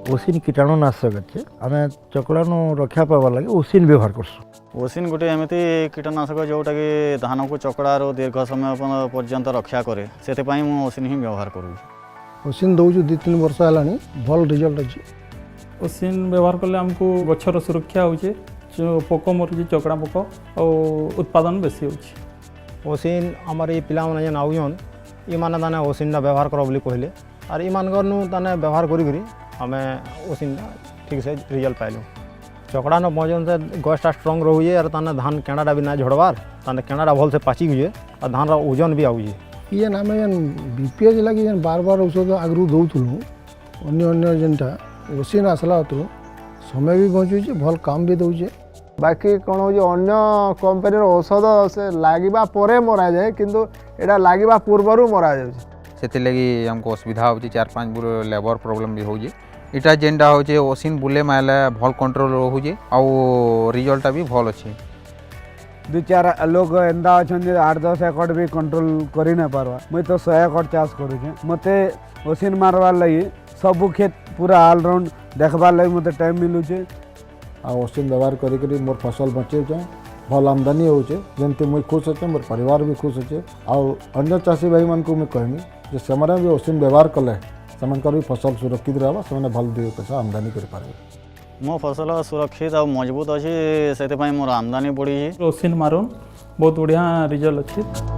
ओसिन कीटाणुनाशक अच्छे आम चकड़ानु रक्षा पाइबार लगे ओसिन व्यवहार करसु। ओशिन गोटे एमती कीटनाशक जोटा कि धान को चकड़ार दीर्घ समय पर्यंत रक्षा करे से ओशिन ही व्यवहार करूँ। ओसिन दौचु 2-3 वर्ष है भल रिजल्ट अच्छी। ओशिन व्यवहार कले आमको गछर सुरक्षा होचे पोक मरुची चकड़ा पोक और उत्पादन बेसी होची। ओशिन आमर ये पिला मैंने जेन आउन ये माने ताने ओशिन व्यवहार कर बोली कहले और ये मान ताने व्यवहार करी आम ओशिन ठीक से रिजल्ट पाइलु। चकड़ा न मजन से गछटा स्ट्रंग रोजे और ताने धान केणाटा भी ना झड़बार ताने केणाटा भल से पाची हुए और धान ओजन भी आउजे। ये आम जेन बीपीएच लगे जेन बार बार औषध आगु दौलु अन्य जेनटा ओशिन आसला तो समय भी बचुचे भल काम भी दौचे। बाकी कौन हो अन्य कंपनी औषध से लगे पर मरा जाए किंतु एटा लगे पूर्वर मरा जाए से हमको असुविधा हो 4-5 बुर लेबर प्रॉब्लम भी हो इटा जेनटा हो ओशिन बुले मारे भल कंट्रोल रोचे आउ रिजल्ट भी भल अच्छे। 2-4 लोग एंदा अच्छा 8-10 एकड़ भी कंट्रोल करी ना पारवा मुई तो 100 एकड़ चाष करूँ मते ओशिन मारवार लगी सब खेत पूरा ऑलराउंड देखबार लगी मते टाइम मिलूचे। ओशिन व्यवहार करी मोर फसल बचे भल आमदानी होचे जमती मुई खुश अच्छे मोर परिवार भी खुश अच्छे। आउ अन्य चाषी भाई मान को मुझे कहमी जे से भी ओशिन व्यवहार कले से भी फसल सुरक्षित रहा से भल 2 पैसा आमदानी करें। मो फसल सुरक्षित और मजबूत अच्छी से मोर आमदानी बढ़ी। ओशिन मारुन बहुत बढ़िया रिजल्ट अच्छी।